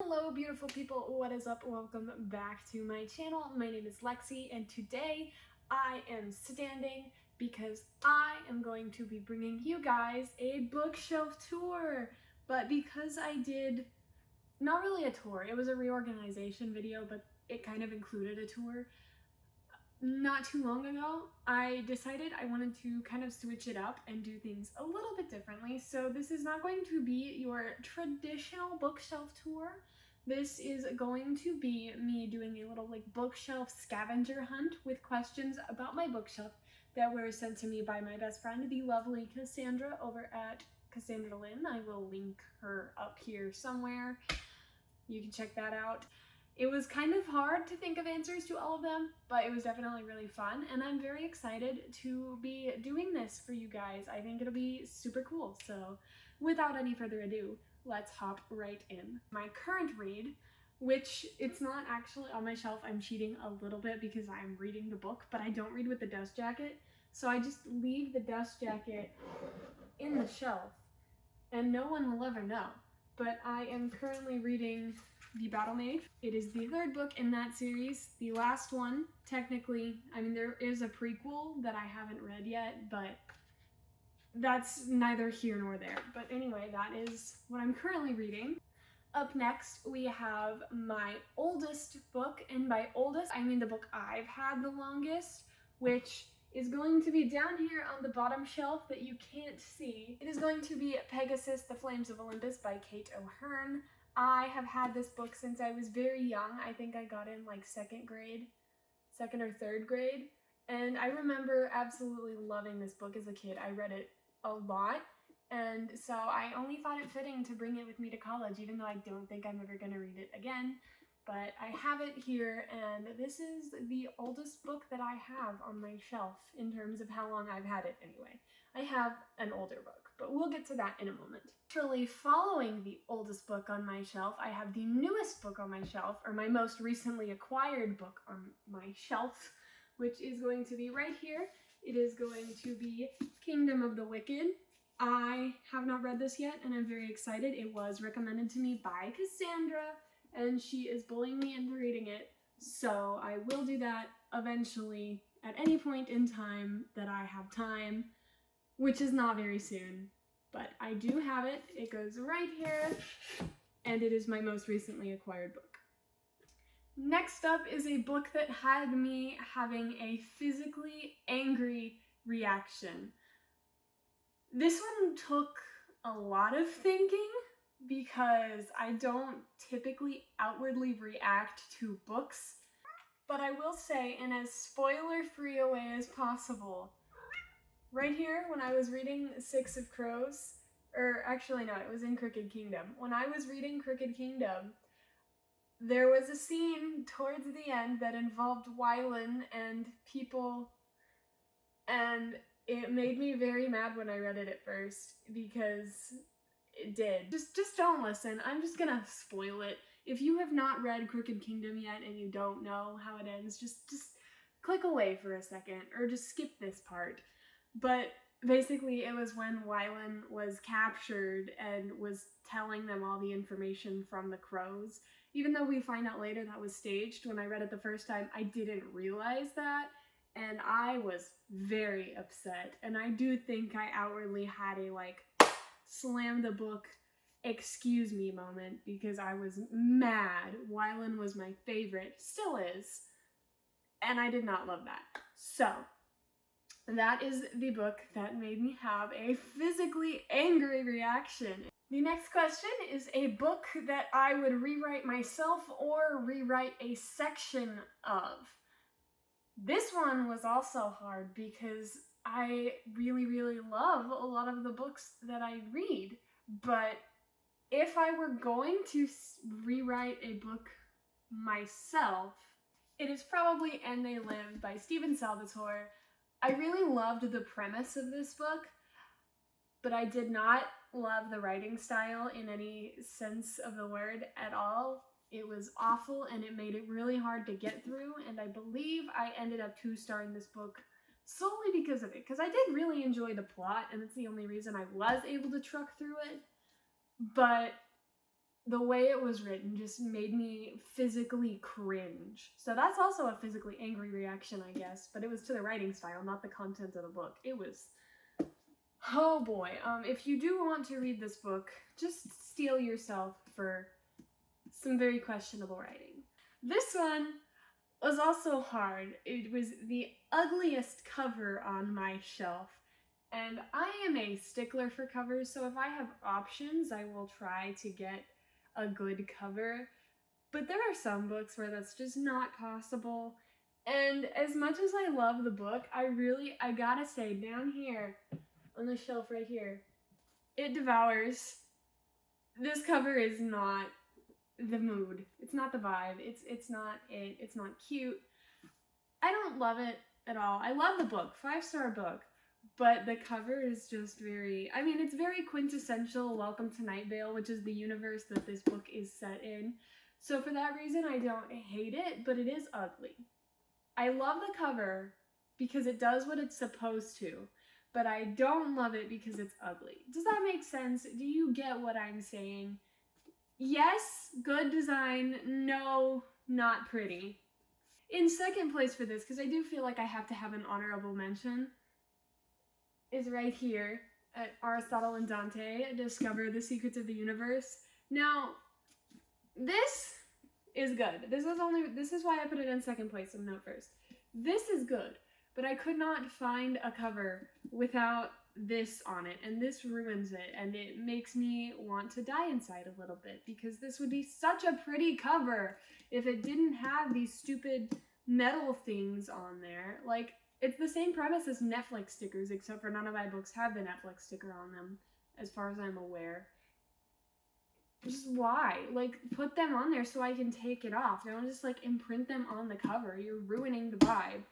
Hello beautiful people, what is up? Welcome back to my channel. My name is Lexi and today I am standing because I am going to be bringing you guys a bookshelf tour. But because I did, not really a tour, it was a reorganization video, but it kind of included a tour. Not too long ago, I decided I wanted to kind of switch it up and do things a little bit differently. So this is not going to be your traditional bookshelf tour. This is going to be me doing a little bookshelf scavenger hunt with questions about my bookshelf that were sent to me by my best friend, the lovely Cassandra over at Cassandra Lynn. I will link her up here somewhere. You can check that out. It was kind of hard to think of answers to all of them, but it was definitely really fun, and I'm very excited to be doing this for you guys. I think it'll be super cool. So without any further ado, let's hop right in. My current read, which it's not actually on my shelf, I'm cheating a little bit because I'm reading the book, but I don't read with the dust jacket. So I just leave the dust jacket in the shelf and no one will ever know. But I am currently reading The Battle Mage. It is the third book in that series, the last one, technically. I mean, there is a prequel that I haven't read yet, but that's neither here nor there. But anyway, that is what I'm currently reading. Up next, we have my oldest book, and by oldest, I mean the book I've had the longest, which is going to be down here on the bottom shelf that you can't see. It is going to be Pegasus, The Flames of Olympus by Kate O'Hearn. I have had this book since I was very young. I think I got in like second or third grade. And I remember absolutely loving this book as a kid. I read it a lot. And so I only thought it fitting to bring it with me to college, even though I don't think I'm ever going to read it again. But I have it here, and this is the oldest book that I have on my shelf in terms of how long I've had it anyway. I have an older book, but we'll get to that in a moment. Actually, following the oldest book on my shelf, I have the newest book on my shelf, or my most recently acquired book on my shelf, which is going to be right here. It is going to be Kingdom of the Wicked. I have not read this yet, and I'm very excited. It was recommended to me by Cassandra, and she is bullying me into reading it, so I will do that eventually at any point in time that I have time, which is not very soon, but I do have it. It goes right here, and it is my most recently acquired book. Next up is a book that had me having a physically angry reaction. This one took a lot of thinking, because I don't typically outwardly react to books, but I will say in as spoiler-free a way as possible. Right here, when I was reading Six of Crows, or actually no, it was in Crooked Kingdom. When I was reading Crooked Kingdom, there was a scene towards the end that involved Wylan and people, and it made me very mad when I read it at first, because it did. Just don't listen. I'm just gonna spoil it. If you have not read Crooked Kingdom yet and you don't know how it ends, just click away for a second, or just skip this part. But basically it was when Wylan was captured and was telling them all the information from the crows. Even though we find out later that was staged, when I read it the first time, I didn't realize that. And I was very upset. And I do think I outwardly had a slam the book, excuse me moment, because I was mad. Wylan was my favorite, still is, and I did not love that. So that is the book that made me have a physically angry reaction. The next question is a book that I would rewrite myself or rewrite a section of. This one was also hard because I really love a lot of the books that I read, but if I were going to rewrite a book myself, it is probably And They Live by Stephen Salvatore. I really loved the premise of this book, but I did not love the writing style in any sense of the word at all. It was awful, and it made it really hard to get through, and I believe I ended up 2-starring this book solely because of it, because I did really enjoy the plot, and it's the only reason I was able to truck through it, but the way it was written just made me physically cringe. So that's also a physically angry reaction, I guess, but it was to the writing style, not the content of the book. It was, oh boy. If you do want to read this book, just steel yourself for some very questionable writing. This one was also hard. It was the ugliest cover on my shelf. And I am a stickler for covers, so if I have options, I will try to get a good cover. But there are some books where that's just not possible. And as much as I love the book, I gotta say, down here on the shelf right here, it devours. This cover is not the mood. It's not the vibe. It's not it. It's not cute. I don't love it at all. I love the book, 5-star book, but the cover is just very, I mean, it's very quintessential Welcome to Night Vale, which is the universe that this book is set in. So for that reason, I don't hate it, but it is ugly. I love the cover because it does what it's supposed to, but I don't love it because it's ugly. Does that make sense? Do you get what I'm saying? Yes, good design. No, not pretty. In second place for this, because I do feel like I have to have an honorable mention, is right here at Aristotle and Dante Discover the Secrets of the Universe. Now, this is good. This is why I put it in second place and not first. This is good, but I could not find a cover without this on it, and this ruins it, and it makes me want to die inside a little bit, because this would be such a pretty cover if it didn't have these stupid metal things on there. Like, it's the same premise as Netflix stickers, except for none of my books have the Netflix sticker on them, as far as I'm aware. Just why? Like, put them on there so I can take it off. Don't just, like, imprint them on the cover. You're ruining the vibe.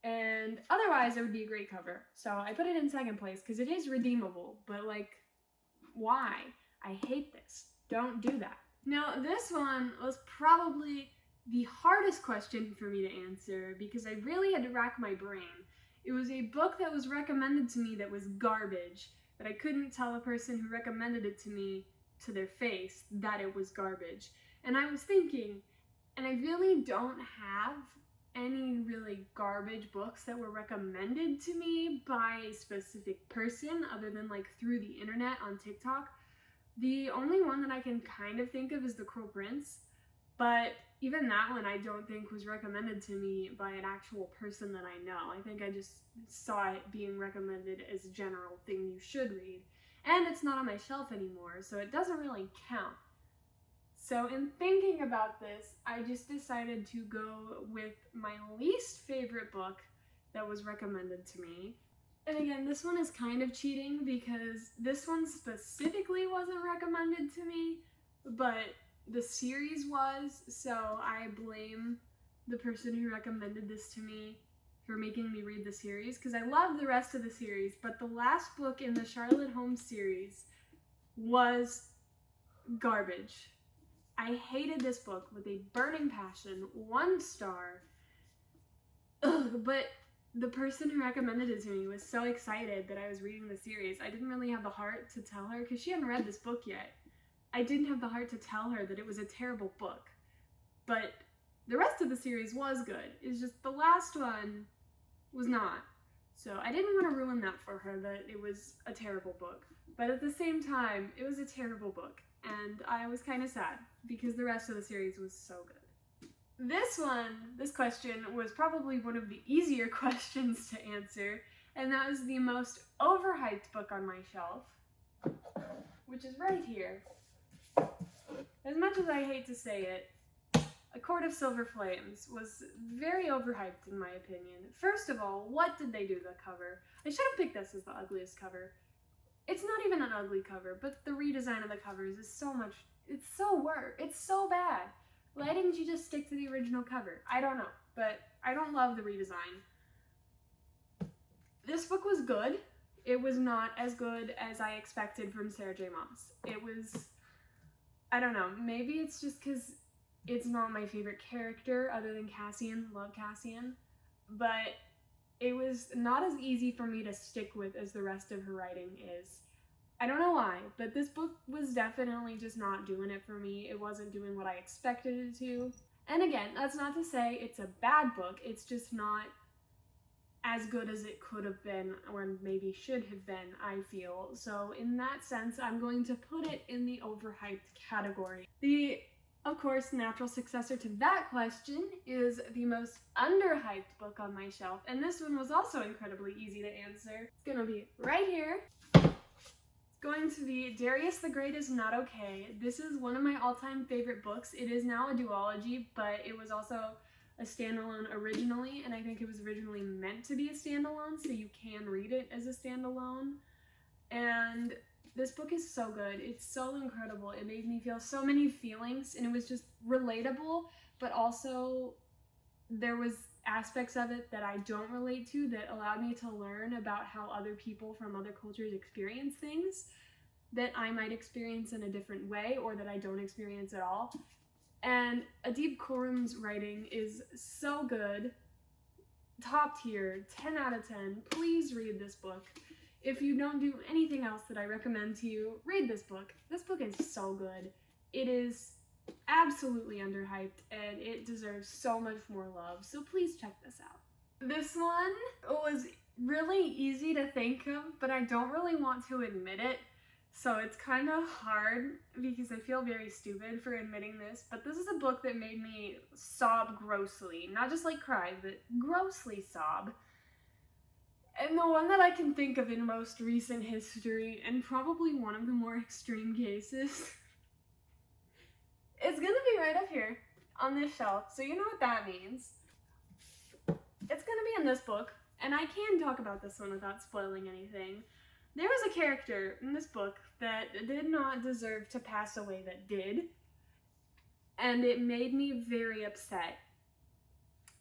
And otherwise, it would be a great cover. So I put it in second place because it is redeemable. But, like, why? I hate this. Don't do that. Now, this one was probably the hardest question for me to answer because I really had to rack my brain. It was a book that was recommended to me that was garbage, but I couldn't tell the person who recommended it to me to their face that it was garbage. And I was thinking, and I really don't have any really garbage books that were recommended to me by a specific person other than like through the internet on TikTok. The only one that I can kind of think of is The Cruel Prince, but even that one I don't think was recommended to me by an actual person that I know. I think I just saw it being recommended as a general thing you should read. And it's not on my shelf anymore, so it doesn't really count. So in thinking about this, I just decided to go with my least favorite book that was recommended to me. And again, this one is kind of cheating because this one specifically wasn't recommended to me, but the series was, so I blame the person who recommended this to me for making me read the series, because I love the rest of the series, but the last book in the Charlotte Holmes series was garbage. I hated this book with a burning passion, 1 star. Ugh, but the person who recommended it to me was so excited that I was reading the series. I didn't really have the heart to tell her, because she hadn't read this book yet. I didn't have the heart to tell her that it was a terrible book. But the rest of the series was good. It's just the last one was not. So I didn't want to ruin that for her, that it was a terrible book. But at the same time, it was a terrible book. And I was kind of sad because the rest of the series was so good. This question was probably one of the easier questions to answer, and that was the most overhyped book on my shelf, which is right here. As much as I hate to say it, A Court of Silver Flames was very overhyped in my opinion. First of all, what did they do to the cover? I should have picked this as the ugliest cover. It's not even an ugly cover, but the redesign of the covers is it's so bad. Why didn't you just stick to the original cover? I don't know, but I don't love the redesign. This book was good. It was not as good as I expected from Sarah J. Maas. It was, I don't know, maybe it's just because it's not my favorite character other than Cassian. Love Cassian. But it was not as easy for me to stick with as the rest of her writing is. I don't know why, but this book was definitely just not doing it for me. It wasn't doing what I expected it to. And again, that's not to say it's a bad book, it's just not as good as it could have been, or maybe should have been, I feel. So in that sense, I'm going to put it in the overhyped category. The, of course, natural successor to that question is the most underhyped book on my shelf, and this one was also incredibly easy to answer. It's gonna be right here. Going to be Darius the Great is Not Okay. This is one of my all-time favorite books. It is now a duology, but it was also a standalone originally, and I think it was originally meant to be a standalone, so you can read it as a standalone. And this book is so good. It's so incredible. It made me feel so many feelings, and it was just relatable, but also there was aspects of it that I don't relate to that allowed me to learn about how other people from other cultures experience things that I might experience in a different way or that I don't experience at all. And Adib Khorram's writing is so good. Top tier, 10 out of 10. Please read this book. If you don't do anything else that I recommend to you, read this book. This book is so good. It is absolutely underhyped, and it deserves so much more love, so please check this out. This one was really easy to think of, but I don't really want to admit it, so it's kind of hard because I feel very stupid for admitting this, but this is a book that made me sob grossly. Not just like cry, but grossly sob. And the one that I can think of in most recent history, and probably one of the more extreme cases, it's gonna be right up here on this shelf, so you know what that means. It's gonna be in this book, and I can talk about this one without spoiling anything. There was a character in this book that did not deserve to pass away that did, and it made me very upset.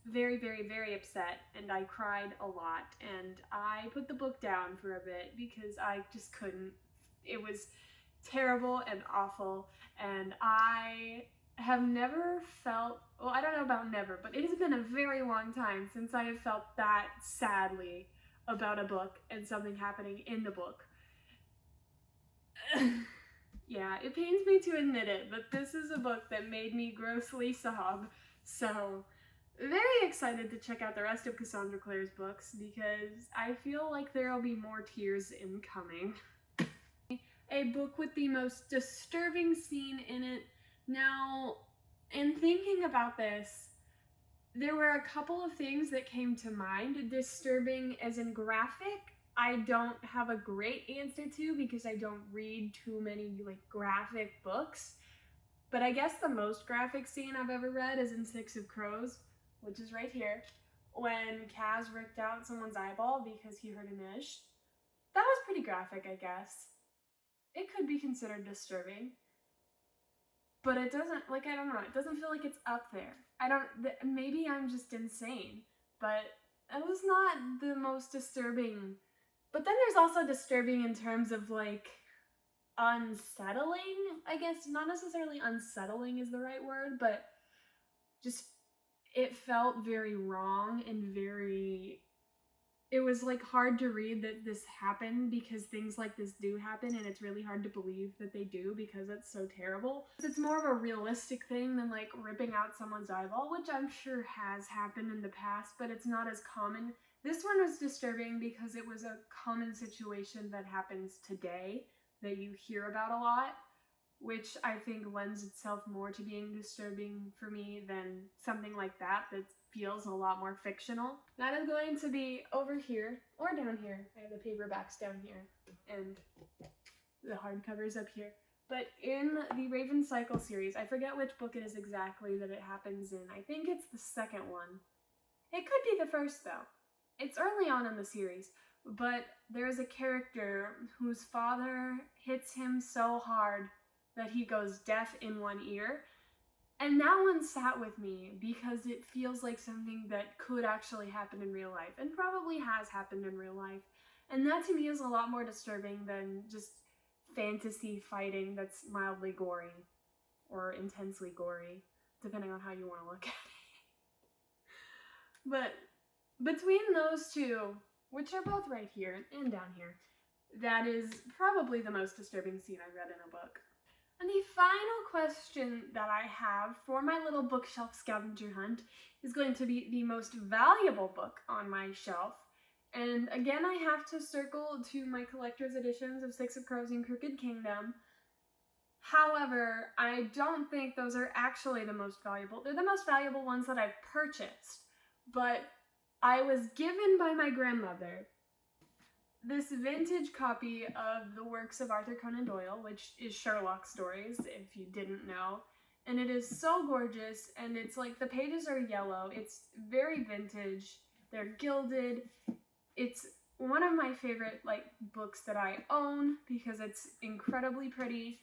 Very, very, very upset, and I cried a lot, and I put the book down for a bit because I just couldn't. It was terrible and awful, and I have never felt, well, I don't know about never, but it has been a very long time since I have felt that sadly about a book and something happening in the book. Yeah, it pains me to admit it, but this is a book that made me grossly sob, so very excited to check out the rest of Cassandra Clare's books because I feel like there will be more tears incoming. A book with the most disturbing scene in it. Now, in thinking about this, there were a couple of things that came to mind. Disturbing as in graphic, I don't have a great answer to because I don't read too many like graphic books. But I guess the most graphic scene I've ever read is in Six of Crows, which is right here, when Kaz ripped out someone's eyeball because he heard an ish. That was pretty graphic, I guess. It could be considered disturbing, but it doesn't, like, I don't know, it doesn't feel like it's up there. Maybe I'm just insane, but it was not the most disturbing. But then there's also disturbing in terms of, like, unsettling, I guess. Not necessarily unsettling is the right word, but just, it felt very wrong and very, it was like hard to read that this happened because things like this do happen, and it's really hard to believe that they do because it's so terrible. It's more of a realistic thing than like ripping out someone's eyeball, which I'm sure has happened in the past, but it's not as common. This one was disturbing because it was a common situation that happens today that you hear about a lot, which I think lends itself more to being disturbing for me than something like that that feels a lot more fictional. That is going to be over here or down here. I have the paperbacks down here and the hardcovers up here. But in the Raven Cycle series, I forget which book it is exactly that it happens in. I think it's the second one. It could be the first though. It's early on in the series, but there's a character whose father hits him so hard that he goes deaf in one ear. And that one sat with me because it feels like something that could actually happen in real life and probably has happened in real life. And that to me is a lot more disturbing than just fantasy fighting that's mildly gory or intensely gory, depending on how you want to look at it. But between those two, which are both right here and down here, that is probably the most disturbing scene I've read in a book. And the final question that I have for my little bookshelf scavenger hunt is going to be the most valuable book on my shelf. And again, I have to circle to my collector's editions of Six of Crows and Crooked Kingdom. However, I don't think those are actually the most valuable. They're the most valuable ones that I've purchased. But I was given by my grandmother this vintage copy of the works of Arthur Conan Doyle, which is Sherlock stories, if you didn't know. And it is so gorgeous, and it's like the pages are yellow. It's very vintage. They're gilded. It's one of my favorite books that I own because it's incredibly pretty.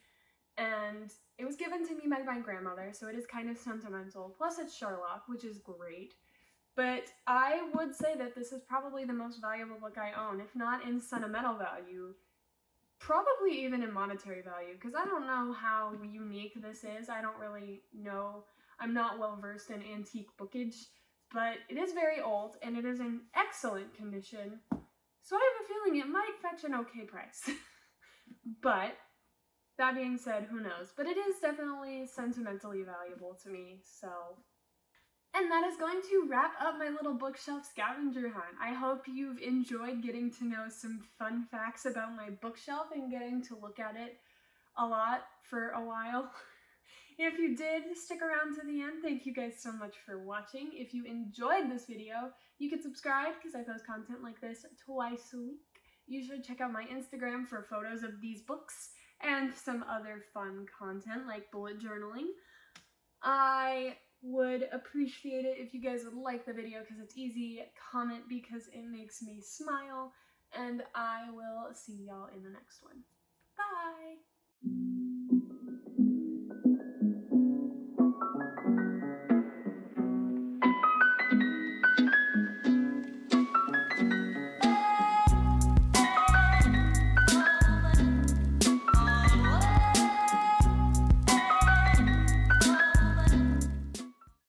And it was given to me by my grandmother, so it is kind of sentimental. Plus it's Sherlock, which is great. But I would say that this is probably the most valuable book I own, if not in sentimental value, probably even in monetary value, because I don't know how unique this is. I don't really know. I'm not well versed in antique bookage, but it is very old and it is in excellent condition. So I have a feeling it might fetch an okay price. But that being said, who knows? But it is definitely sentimentally valuable to me, so. And that is going to wrap up my little bookshelf scavenger hunt. I hope you've enjoyed getting to know some fun facts about my bookshelf and getting to look at it a lot for a while. If you did stick around to the end, thank you guys so much for watching. If you enjoyed this video, you can subscribe because I post content like this twice a week. You should check out my Instagram for photos of these books and some other fun content like bullet journaling. I would appreciate it if you guys would like the video because it's easy, comment because it makes me smile, and I will see y'all in the next one. Bye!